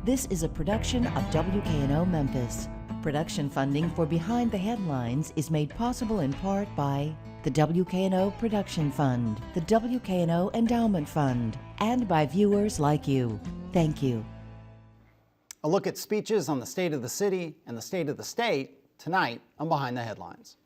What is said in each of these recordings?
This is a production of WKNO Memphis. Production funding for Behind the Headlines is made possible in part by the WKNO Production Fund, the WKNO Endowment Fund, and by viewers like you. Thank you. A look at speeches on the state of the city and the state of the state tonight on Behind the Headlines.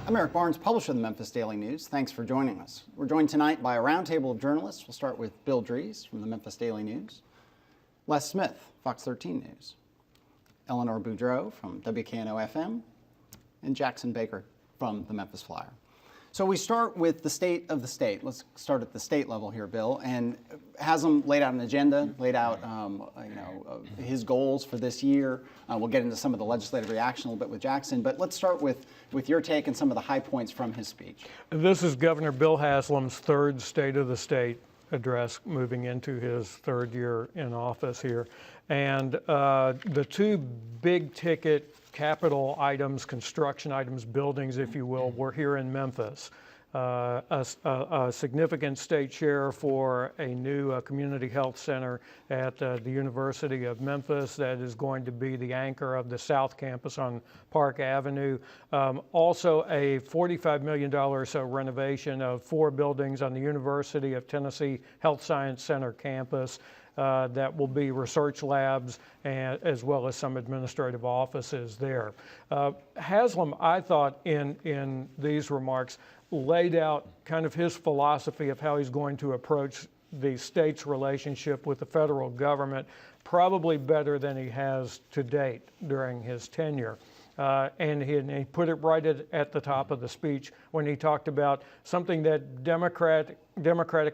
I'm Eric Barnes, publisher of the Memphis Daily News. Thanks for joining us. We're joined tonight by a roundtable of journalists. We'll start with Bill Dries from the Memphis Daily News, Les Smith, Fox 13 News, Eleanor Boudreau from WKNO FM, and Jackson Baker from the Memphis Flyer. So we start with the state of the state. Let's start at the state level here, Bill. And Haslam laid out an agenda, laid out his goals for this year. We'll get into some of the legislative reaction a little bit with Jackson, but let's start with your take and some of the high points from his speech. This is Governor Bill Haslam's third State of the State address, moving into his third year in office here. And the two big ticket capital items, construction items, buildings, if you will, were here in Memphis. A significant state share for a new community health center at the University of Memphis that is going to be the anchor of the South Campus on Park Avenue. Also a $45 million or so renovation of 4 buildings on the University of Tennessee Health Science Center campus. That will be research labs and as well as some administrative offices there. Haslam, I thought in these remarks, laid out kind of his philosophy of how he's going to approach the state's relationship with the federal government, probably better than he has to date during his tenure. And he put it right at the top of the speech when he talked about something that Democratic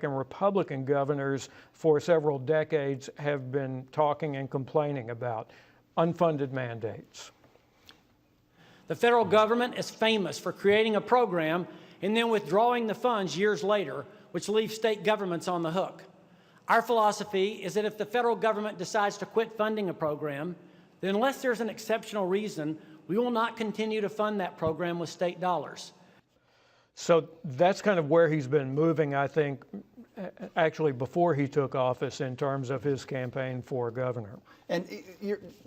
and Republican governors for several decades have been talking and complaining about: unfunded mandates. The federal government is famous for creating a program and then withdrawing the funds years later, which leaves state governments on the hook. Our philosophy is that if the federal government decides to quit funding a program, then unless there's an exceptional reason, we will not continue to fund that program with state dollars. So that's kind of where he's been moving, I think, actually before he took office in terms of his campaign for governor. And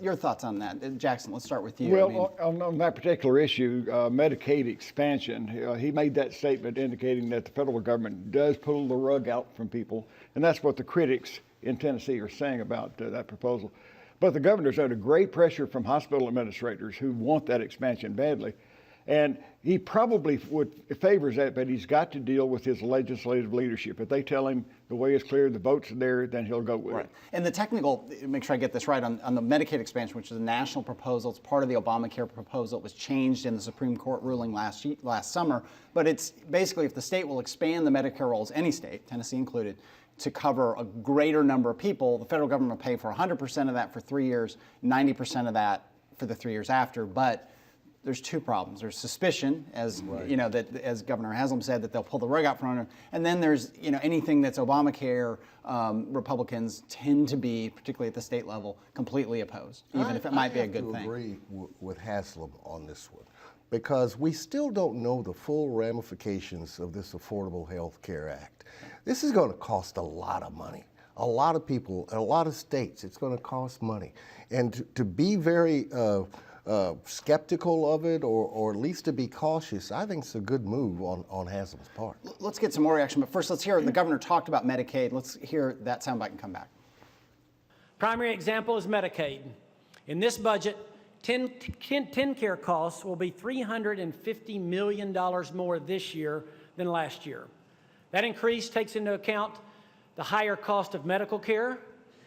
your thoughts on that? Jackson, let's start with you. Well, on that particular issue, Medicaid expansion, he made that statement indicating that the federal government does pull the rug out from people, and that's what the critics in Tennessee are saying about that proposal. But the governor's under great pressure from hospital administrators who want that expansion badly. And he probably favors that, but he's got to deal with his legislative leadership. If they tell him the way is clear, the votes are there, then he'll go with it. And the technical, make sure I get this right, on the Medicaid expansion, which is a national proposal, it's part of the Obamacare proposal. It was changed in the Supreme Court ruling last summer. But it's basically, if the state will expand the Medicare rolls, any state, Tennessee included, to cover a greater number of people, the federal government will pay for 100% of that for 3 years, 90% of that for the 3 years after. But there's two problems. There's suspicion, as as Governor Haslam said, that they'll pull the rug out from under. And then there's anything that's Obamacare. Republicans tend to be, particularly at the state level, completely opposed, even if it might be a good thing. I agree with Haslam on this one, because we still don't know the full ramifications of this Affordable Health Care Act. This is going to cost a lot of money. A lot of people, a lot of states, it's going to cost money. And to be very skeptical of it, or at least to be cautious, I think it's a good move on Haslam's part. Let's get some more reaction, but first let's hear the governor talked about Medicaid. Let's hear that soundbite and come back. Primary example is Medicaid. In this budget, TennCare costs will be $350 million more this year than last year. That increase takes into account the higher cost of medical care,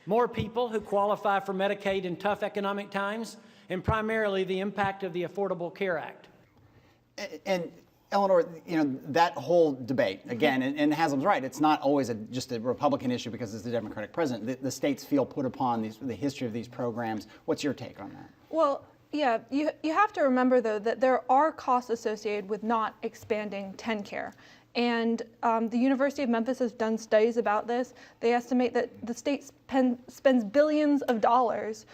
more people who qualify for Medicaid in tough economic times, and primarily the impact of the Affordable Care Act. And Eleanor, that whole debate, again, and Haslam's right, it's not always just a Republican issue because it's the Democratic president. The states feel put upon the history of these programs. What's your take on that? Well, yeah, you have to remember, though, that there are costs associated with not expanding TennCare. And the University of Memphis has done studies about this. They estimate that the state spends billions of dollars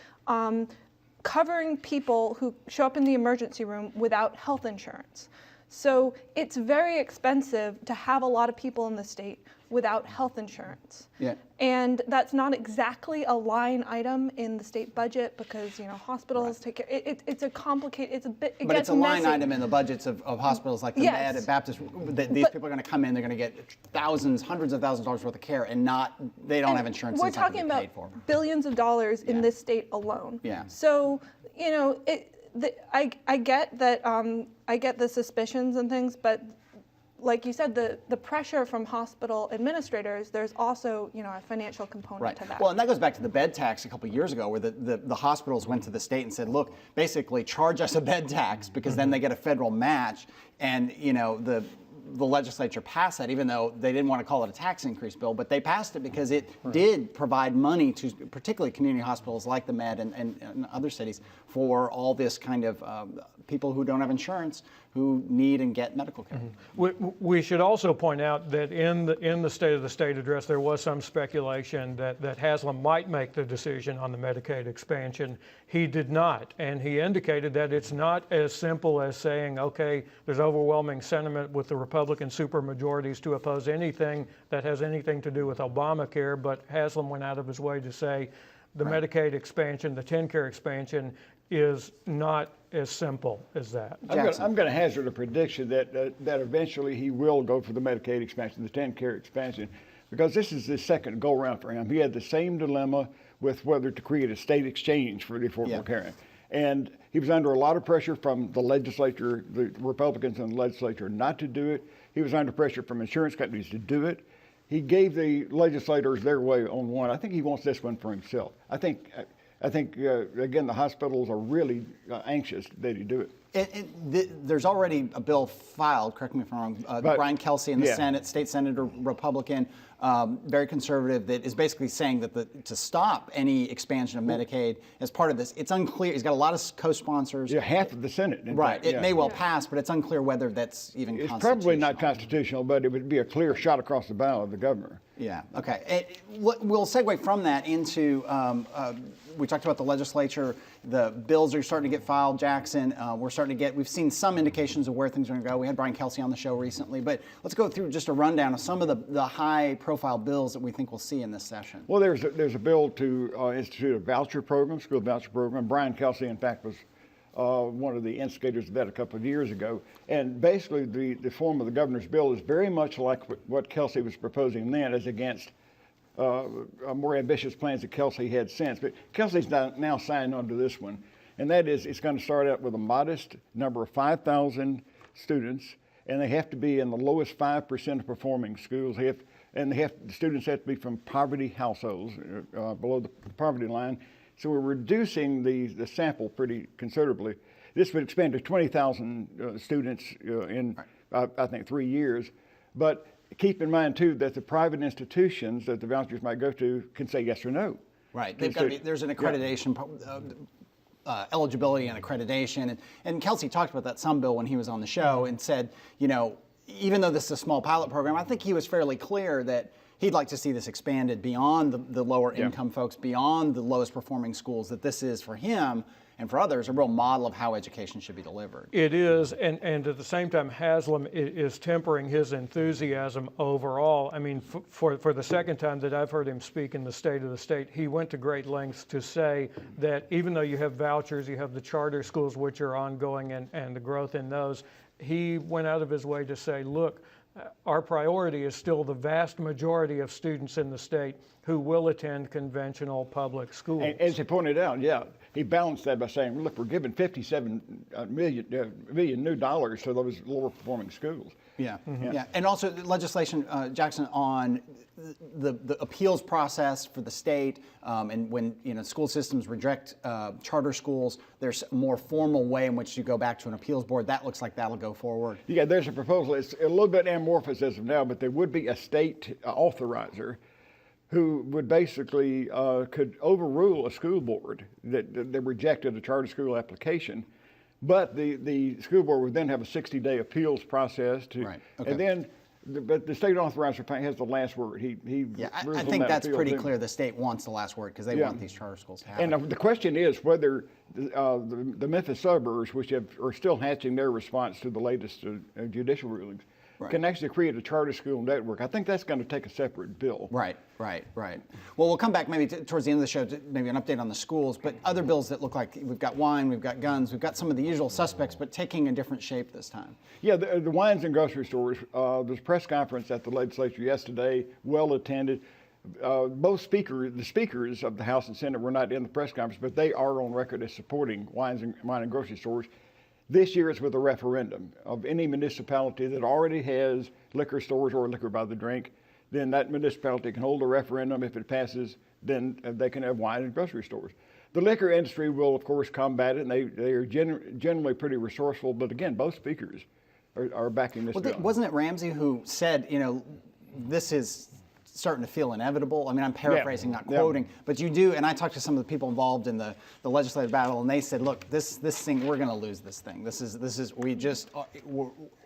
covering people who show up in the emergency room without health insurance. So it's very expensive to have a lot of people in the state without health insurance. Yeah. And that's not exactly a line item in the state budget because, you know, hospitals take care. It's a complicated, it's a bit, it But gets it's a line messy. item in the budgets of hospitals like the Yes. Med and Baptist. These people are going to come in, they're going to get thousands, hundreds of thousands of dollars worth of care, and they don't And have insurance. We're and it's not talking gonna about be paid for. billions of dollars in Yeah. this state alone. Yeah. So, you know, I get that, I get the suspicions and things, but like you said, the pressure from hospital administrators, there's also, you know, a financial component Right. to that. Well, and that goes back to the bed tax a couple of years ago, where the hospitals went to the state and said, look, basically charge us a bed tax because then they get a federal match. And, you know, the legislature passed that, even though they didn't want to call it a tax increase bill, but they passed it because it did provide money to particularly community hospitals like the Med and other cities for all this kind of people who don't have insurance who need and get medical care. We should also point out that in the State of the State address, there was some speculation that Haslam might make the decision on the Medicaid expansion. He did not, and he indicated that it's not as simple as saying, okay, there's overwhelming sentiment with the Republican supermajorities to oppose anything that has anything to do with Obamacare, but Haslam went out of his way to say the Medicaid expansion, the TennCare expansion, is not as simple as that. I'm going to hazard a prediction that that eventually he will go for the Medicaid expansion, the TennCare expansion, because this is the second go around for him. He had the same dilemma with whether to create a state exchange for the Affordable Care Act. And he was under a lot of pressure from the legislature, the Republicans in the legislature, not to do it. He was under pressure from insurance companies to do it. He gave the legislators their way on one. I think he wants this one for himself. I think again, the hospitals are really anxious that he do it. There's already a bill filed, correct me if I'm wrong, Brian Kelsey in the Senate, state senator, Republican, very conservative, that is basically saying that to stop any expansion of Medicaid as part of this, it's unclear. He's got a lot of co-sponsors. Yeah, half of the Senate. Right. Fact, it may well pass, but it's unclear whether that's even It's constitutional. probably not constitutional, but it would be a clear shot across the bow of the governor. Yeah, okay. We'll segue from that into, we talked about the legislature, the bills are starting to get filed, Jackson. We've seen some indications of where things are going to go. We had Brian Kelsey on the show recently, but let's go through just a rundown of some of the high-profile bills that we think we'll see in this session. Well, there's a bill to institute a voucher program, school voucher program. Brian Kelsey, in fact, was one of the instigators of that a couple of years ago. And basically, the form of the governor's bill is very much like what Kelsey was proposing then, as against more ambitious plans that Kelsey had since. But Kelsey's now signed on to this one, and that is it's going to start out with a modest number of 5,000 students, and they have to be in the lowest 5% of performing schools. The students have to be from poverty households, below the poverty line. So we're reducing the sample pretty considerably. This would expand to 20,000 students in, I think, 3 years. But keep in mind, too, that the private institutions that the vouchers might go to can say yes or no. Right. There's an accreditation, eligibility and accreditation. And Kelsey talked about that some bill when he was on the show and said, you know, even though this is a small pilot program, I think he was fairly clear that he'd like to see this expanded beyond the lower income folks, beyond the lowest performing schools, that this is for him and for others a real model of how education should be delivered. It is, and at the same time, Haslam is tempering his enthusiasm overall. I mean, for the second time that I've heard him speak in the State of the State, he went to great lengths to say that even though you have vouchers, you have the charter schools which are ongoing and the growth in those, he went out of his way to say, look, our priority is still the vast majority of students in the state who will attend conventional public schools. And as he pointed out, he balanced that by saying, look, we're giving $57 million new dollars to those lower performing schools. Yeah. And also legislation, Jackson, on the appeals process for the state, and when school systems reject charter schools, there's a more formal way in which you go back to an appeals board. That looks like that'll go forward. Yeah, there's a proposal. It's a little bit amorphous as of now, but there would be a state authorizer who would basically could overrule a school board that rejected a charter school application. But the school board would then have a 60-day appeals process and then But the state authorized payment has the last word. He Yeah, rules I on think that that's appeal pretty too. clear. The state wants the last word because they Yeah. want these charter schools to have And it. the question is whether the Memphis suburbs, which are still hatching their response to the latest judicial rulings, can actually create a charter school network. I think that's going to take a separate bill. Right. Well, we'll come back maybe towards the end of the show to maybe an update on the schools, but other bills that look like we've got wine, we've got guns, we've got some of the usual suspects, but taking a different shape this time. Yeah, the wines and grocery stores. There's a press conference at the legislature yesterday, well attended. The speakers of the House and Senate were not in the press conference, but they are on record as supporting wine and grocery stores. This year it's with a referendum of any municipality that already has liquor stores or liquor by the drink. Then that municipality can hold a referendum. If it passes, then they can have wine and grocery stores. The liquor industry will, of course, combat it, and they are generally pretty resourceful. But again, both speakers are backing this bill. Wasn't it Ramsey who said, this is starting to feel inevitable? I mean, I'm paraphrasing, not quoting, but you do. And I talked to some of the people involved in the legislative battle, and they said, look, this thing, we're going to lose this thing.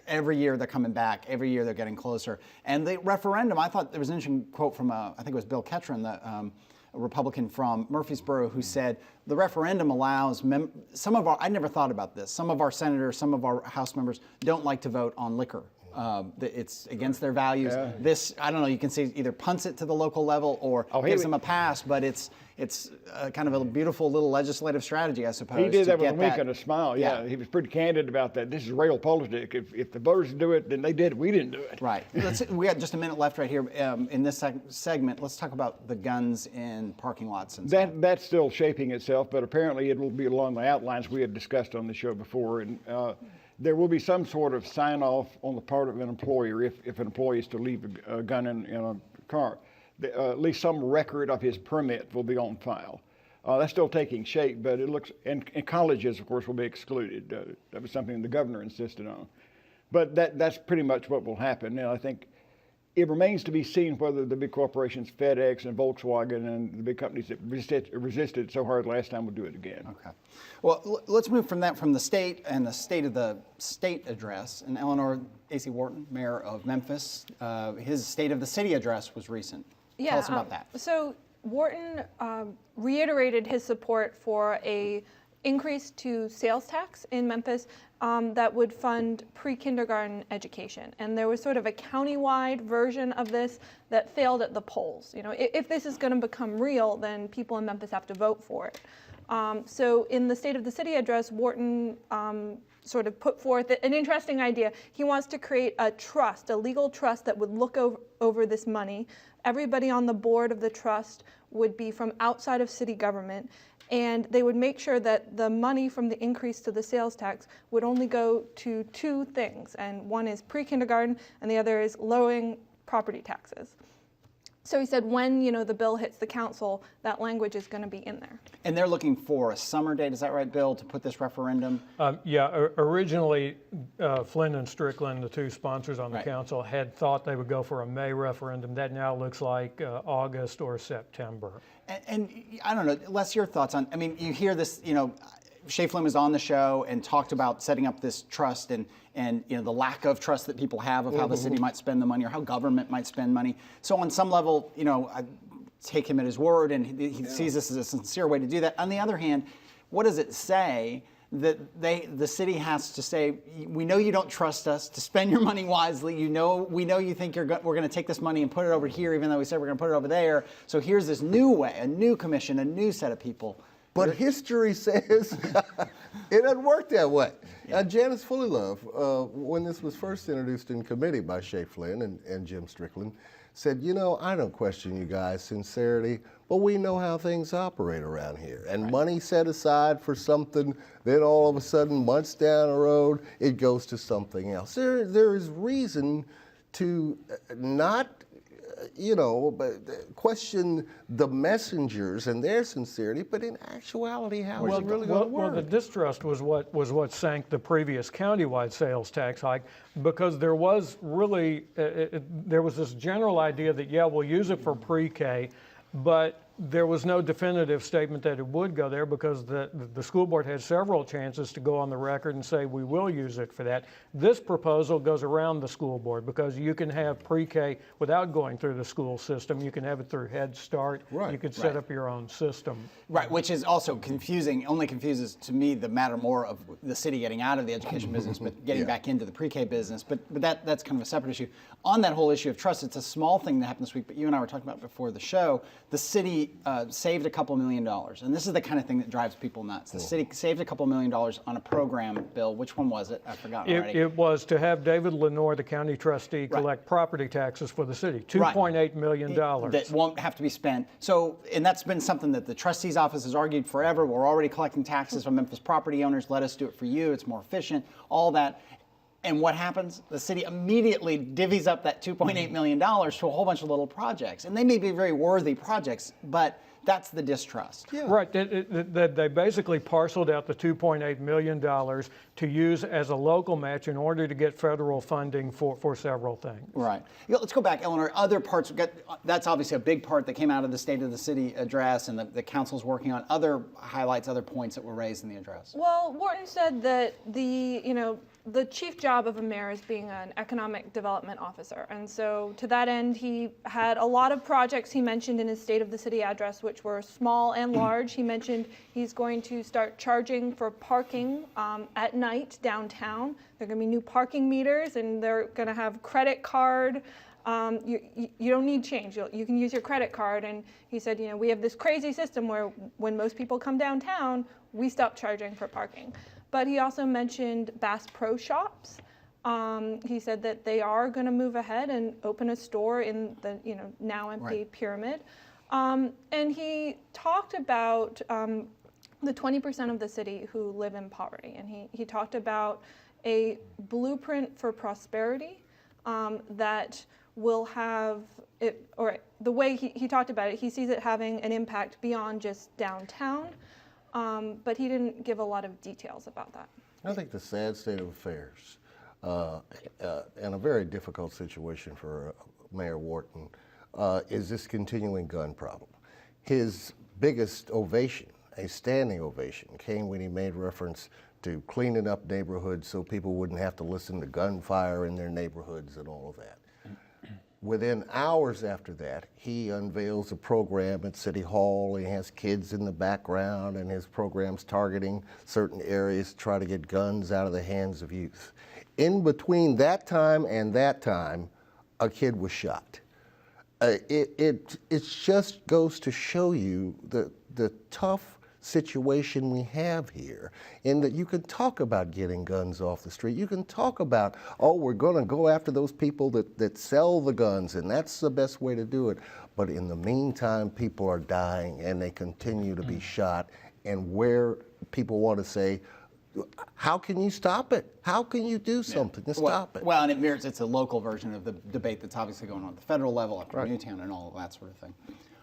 Every year they're coming back. Every year they're getting closer. And the referendum, I thought there was an interesting quote from, I think it was Bill Ketron, a Republican from Murfreesboro, who said the referendum allows I never thought about this. Some of our senators, some of our House members don't like to vote on liquor. It's against their values. Yeah. This, I don't know, you can see either punts it to the local level or gives them a pass, but it's kind of a beautiful little legislative stragy, I suppose. He did that with a get wink and a smile. Yeah, he was pretty candid about that. This is realpolitik. If the voters do it, then they did it. We didn't do it. Right. We got just a minute left right here in this segment. Let's talk about the guns in parking lots and stuff. That's still shaping itself, but apparently it will be along the outlines we had discussed on the show before. And there will be some sort of sign-off on the part of an employer if an employee is to leave a gun in a car. At least some record of his permit will be on file. That's still taking shape, but it looks, and colleges, of course, will be excluded. That was something the governor insisted on. But that's pretty much what will happen. And I think it remains to be seen whether the big corporations, FedEx and Volkswagen and the big companies that resisted so hard last time will do it again. Okay. Well, let's move from the state and the state of the state address. And Eleanor A.C. Wharton, mayor of Memphis, his state of the city address was recent. Yeah, Tell us about that. So Wharton reiterated his support for a increase to sales tax in Memphis that would fund pre-kindergarten education. And there was sort of a countywide version of this that failed at the polls. If this is going to become real, then people in Memphis have to vote for it. So in the State of the City address, Wharton sort of put forth an interesting idea. He wants to create a trust, a legal trust that would look over this money. Everybody on the board of the trust would be from outside of city government, and they would make sure that the money from the increase to the sales tax would only go to two things, and one is pre-kindergarten and the other is lowering property taxes. So he said when the bill hits the council, that language is going to be in there. And they're looking for a summer date, is that right, Bill, to put this referendum? Originally, Flynn and Strickland, the two sponsors on the Right. council, had thought they would go for a May referendum. That now looks like August or September. And I don't know, Les, your thoughts on, you hear this, Shay Flynn was on the show and talked about setting up this trust and the lack of trust that people have of how the city might spend the money or how government might spend money. So on some level, I take him at his word and he sees this as a sincere way to do that. On the other hand, what does it say that the city has to say, we know you don't trust us to spend your money wisely. We know you think we're going to take this money and put it over here, even though we said we're going to put it over there. So here's this new way, a new commission, a new set of people. But history says it doesn't work that way. Janice Fullilove, when this was first introduced in committee by Shay Flynn and Jim Strickland, said, I don't question you guys' sincerity, but we know how things operate around here. And money set aside for something, then all of a sudden, months down the road, it goes to something else. There is reason to not question the messengers and their sincerity, but in actuality, how is it really going to work? Well, the distrust was what sank the previous countywide sales tax hike, because there was really there was this general idea that we'll use it for pre-K, but there was no definitive statement that it would go there because the school board had several chances to go on the record and say we will use it for that. This proposal goes around the school board because you can have pre-K without going through the school system. You can have it through Head Start. Right. You could set up your own system. Right, which is also confusing, only confuses to me the matter more of the city getting out of the education business, but getting back into the pre-K business. But that's kind of a separate issue. On that whole issue of trust, it's a small thing that happened this week, but you and I were talking about before the show. The city saved a couple $1 million, and this is the kind of thing that drives people nuts. The city saved a couple $1 million on a program bill. Which one was it? I forgot already. It was to have David Lenore, the county trustee, collect property taxes for the city, $2.8 million. That won't have to be spent. So, and that's been something that the trustee's office has argued forever. We're already collecting taxes from Memphis property owners. Let us do it for you. It's more efficient, all that. And what happens? The city immediately divvies up that $2.8 million to a whole bunch of little projects. And they may be very worthy projects, but that's the distrust. Yeah. Right. They basically parceled out the $2.8 million to use as a local match in order to get federal funding for several things. Right. Yeah, let's go back, Eleanor. Other parts, that's obviously a big part that came out of the State of the City address and the council's working on. Other highlights, other points that were raised in the address. Well, Wharton said that the chief job of a mayor is being an economic development officer. And so to that end, he had a lot of projects he mentioned in his State of the City address, which were small and large. He mentioned he's going to start charging for parking at night downtown. There are going to be new parking meters, and they're going to have credit card. You don't need change. You can use your credit card. And he said, we have this crazy system where when most people come downtown, we stop charging for parking. But he also mentioned Bass Pro Shops. He said that they are going to move ahead and open a store in the now empty Pyramid. And he talked about the 20% of the city who live in poverty. And he talked about a blueprint for prosperity that will have it, or the way he talked about it, he sees it having an impact beyond just downtown. But he didn't give a lot of details about that. I think the sad state of affairs and a very difficult situation for Mayor Wharton is this continuing gun problem. His biggest ovation, a standing ovation, came when he made reference to cleaning up neighborhoods so people wouldn't have to listen to gunfire in their neighborhoods and all of that. Within hours after that, he unveils a program at City Hall. He has kids in the background, and his program's targeting certain areas to try to get guns out of the hands of youth. In between that time and that time, a kid was shot. It just goes to show you the tough situation we have here, in that you can talk about getting guns off the street. You can talk about, we're going to go after those people that sell the guns, and that's the best way to do it. But in the meantime, people are dying, and they continue to be shot. And where people want to say, how can you stop it? How can you do something to stop it? Well, and it mirrors, it's a local version of the debate that's obviously going on at the federal level after Newtown and all of that sort of thing.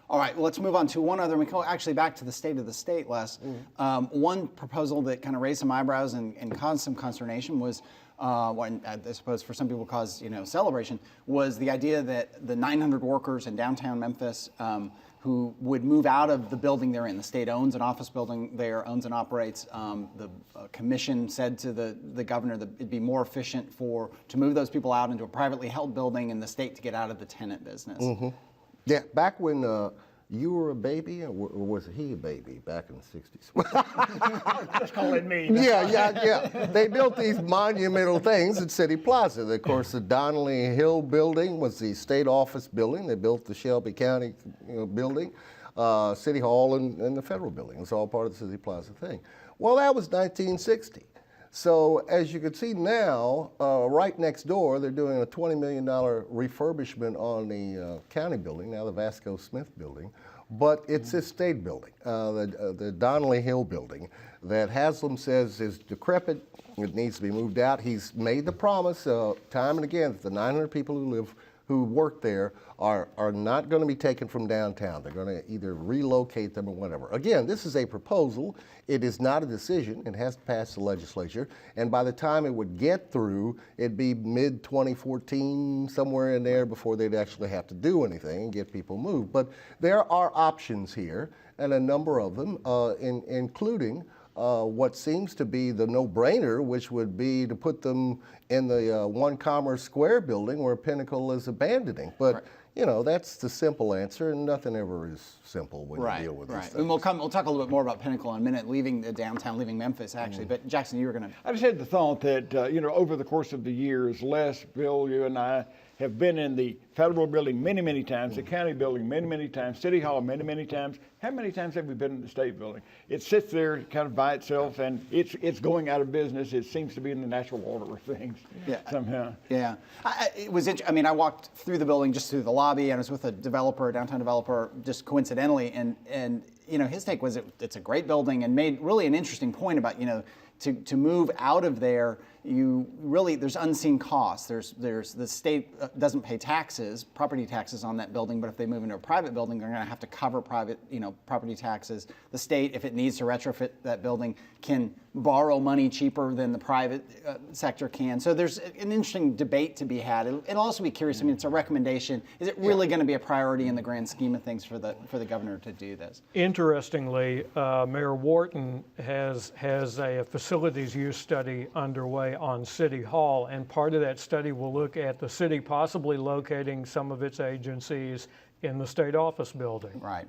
All right, well, let's move on to one other. We go actually back to the State of the State, Les. One proposal that kind of raised some eyebrows and caused some consternation was, I suppose for some people caused celebration, was the idea that the 900 workers in downtown Memphis who would move out of the building they're in. The state owns an office building there, owns and operates. The commission said to the governor that it'd be more efficient to move those people out into a privately held building and the state to get out of the tenant business. Yeah, back when you were a baby, or was he a baby back in the 60s? Just call it me. Yeah. They built these monumental things at City Plaza. Of course, the Donnelly Hill building was the state office building. They built the Shelby County building, City Hall, and the federal building. It was all part of the City Plaza thing. Well, that was 1960. So as you can see now, right next door, they're doing a $20 million refurbishment on the county building, now the Vasco Smith building, but it's a state building, the Donnelly Hill building, that Haslam says is decrepit. It needs to be moved out. He's made the promise time and again that the 900 people who live who work there are not going to be taken from downtown. They're going to either relocate them or whatever. Again, this is a proposal. It is not a decision. It has to pass the legislature. And by the time it would get through, it'd be mid-2014, somewhere in there, before they'd actually have to do anything and get people moved. But there are options here, and a number of them, including what seems to be the no-brainer, which would be to put them in the One Commerce Square building where Pinnacle is abandoning. But you know, that's the simple answer, and nothing ever is simple when you deal with these things. And we'll talk a little bit more about Pinnacle in a minute, leaving the downtown, leaving Memphis, actually. But Jackson, you were going to. I just had the thought that, you know, over the course of the years, Les, Bill, you and I have been in the federal building many, many times, the county building many, many times, City Hall many, many times. How many times have we been in the state building? It sits there kind of by itself, and it's going out of business. It seems to be in the natural order of things somehow. Yeah. It was interesting. I mean, I walked through the building, just through the lobby, and I was with a developer, a downtown developer, just coincidentally, and you know, his take was it's a great building, and made really an interesting point about, you know, to move out of there, you really, there's unseen costs. There's the state doesn't pay taxes, property taxes on that building, but if they move into a private building, they're going to have to cover private, you know, property taxes. The state, if it needs to retrofit that building, can borrow money cheaper than the private sector can. So there's an interesting debate to be had. It'll also be curious. I mean, it's a recommendation. Is it really going to be a priority in the grand scheme of things for the governor to do this? Interestingly, Mayor Wharton has a facilities use study underway on City Hall, and part of that study will look at the city possibly locating some of its agencies in the state office building. Right.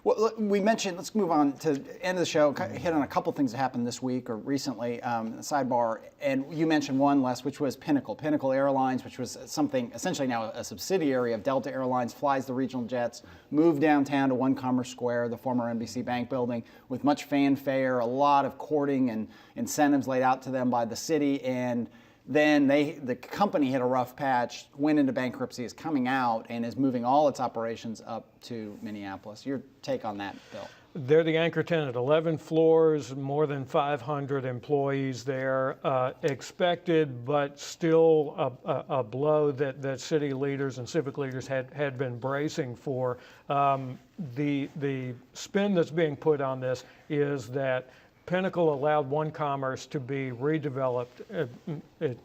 Well, look, we mentioned, let's move on to the end of the show, hit on a couple things that happened this week or recently, sidebar, and you mentioned one, Les, which was Pinnacle Airlines, which was something, essentially now a subsidiary of Delta Airlines, flies the regional jets, moved downtown to One Commerce Square, the former NBC Bank building, with much fanfare, a lot of courting and incentives laid out to them by the city, and then the company hit a rough patch, went into bankruptcy, is coming out, and is moving all its operations up to Minneapolis. Your take on that, Bill? They're the anchor tenant, 11 floors, more than 500 employees there. Expected, but still a blow that city leaders and civic leaders had been bracing for. The spin that's being put on this is that Pinnacle allowed One Commerce to be redeveloped.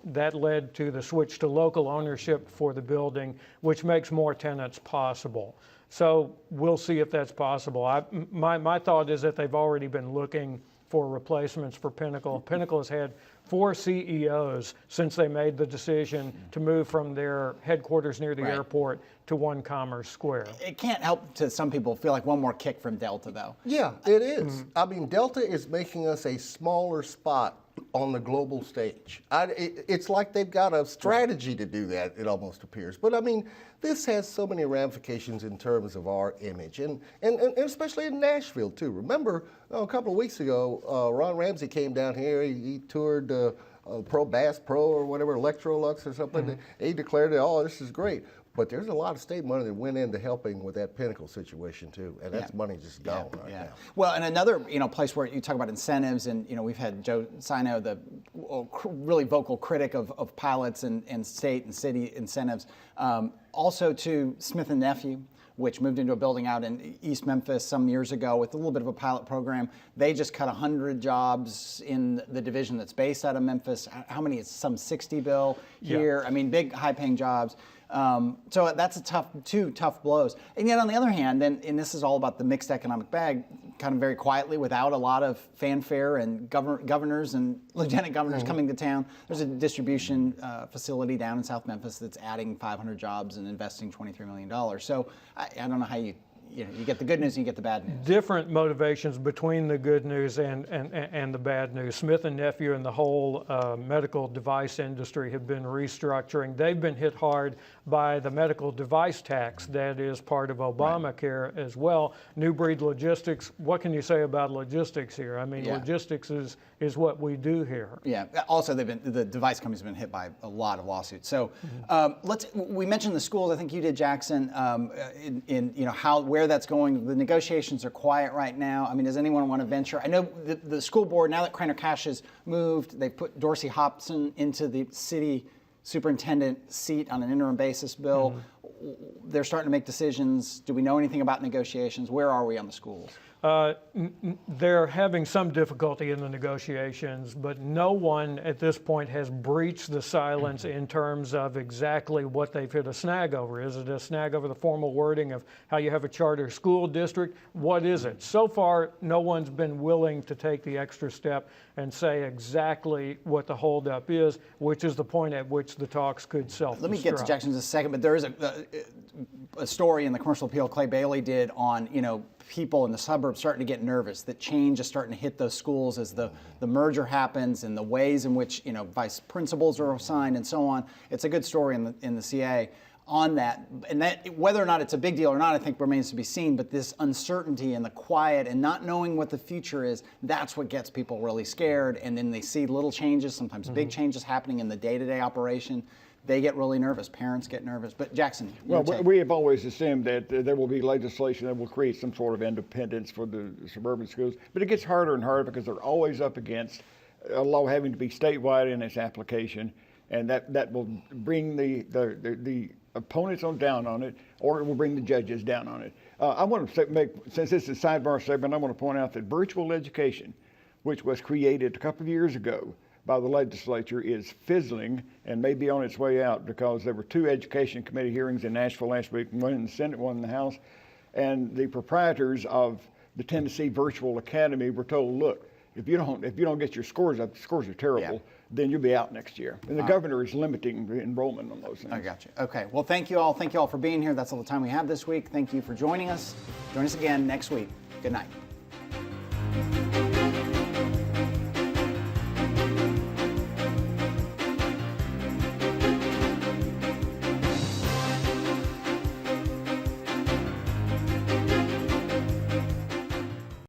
That led to the switch to local ownership for the building, which makes more tenants possible. So we'll see if that's possible. My thought is that they've already been looking for replacements for Pinnacle. Pinnacle has had 4 CEOs since they made the decision to move from their headquarters near the airport to One Commerce Square. It can't help to some people feel like one more kick from Delta, though. Yeah, it is. I mean, Delta is making us a smaller spot on the global stage. It's like they've got a strategy to do that, it almost appears. But I mean, this has so many ramifications in terms of our image, and especially in Nashville, too. Remember, a couple of weeks ago, Ron Ramsey came down here, he toured Bass Pro or whatever, Electrolux or something. He declared, oh, this is great. But there's a lot of state money that went into helping with that Pinnacle situation too, and that's money just gone right now. Well, and another place where you talk about incentives, and we've had Joe Sino, the really vocal critic of pilots and state and city incentives, also to Smith & Nephew, which moved into a building out in East Memphis some years ago with a little bit of a pilot program. They just cut 100 jobs in the division that's based out of Memphis. How many? It's some 60, Bill, here. Yeah. I mean, big, high-paying jobs. So that's two tough blows. And yet on the other hand, and this is all about the mixed economic bag, kind of very quietly, without a lot of fanfare and governors and lieutenant governors coming to town, there's a distribution facility down in South Memphis that's adding 500 jobs and investing $23 million. So I don't know how you get the good news and you get the bad news. Different motivations between the good news and the bad news. Smith & Nephew and the whole medical device industry have been restructuring. They've been hit hard by the medical device tax that is part of Obamacare as well. New Breed Logistics, what can you say about logistics here? I mean, logistics is what we do here. Yeah. Also, the device companies have been hit by a lot of lawsuits. So we mentioned the schools. I think you did, Jackson. Where that's going. The negotiations are quiet right now. I mean, does anyone want to venture? I know the school board, now that Craner Cash has moved, they put Dorsey Hobson into the city superintendent seat on an interim basis, Bill. They're starting to make decisions. Do we know anything about negotiations? Where are we on the schools? They're having some difficulty in the negotiations, but no one at this point has breached the silence in terms of exactly what they've hit a snag over. Is it a snag over the formal wording of how you have a charter school district? What is it? So far, no one's been willing to take the extra step and say exactly what the holdup is, which is the point at which the talks could self-destruct. Let me get to Jackson in a second, but there is a story in the Commercial Appeal Clay Bailey did on, people in the suburbs starting to get nervous that change is starting to hit those schools as the merger happens and the ways in which, vice principals are assigned and so on. It's a good story in the CA on that. And that, whether or not it's a big deal or not, I think remains to be seen. But this uncertainty and the quiet and not knowing what the future is, that's what gets people really scared. And then they see little changes, sometimes big changes happening in the day-to-day operation. They get really nervous. Parents get nervous. But Jackson, well, we have always assumed that there will be legislation that will create some sort of independence for the suburban schools. But it gets harder and harder because they're always up against a law having to be statewide in its application, and that will bring the opponents down on it, or it will bring the judges down on it. I want to since this is a sidebar segment, I want to point out that virtual education, which was created a couple of years ago by the legislature, is fizzling and may be on its way out because there were 2 education committee hearings in Nashville last week, one in the Senate, one in the House, and the proprietors of the Tennessee Virtual Academy were told, look, if you don't get your scores up, the scores are terrible, then you'll be out next year. And the governor is limiting the enrollment on those things. I got you. Okay. Well, thank you all. Thank you all for being here. That's all the time we have this week. Thank you for joining us. Join us again next week. Good night.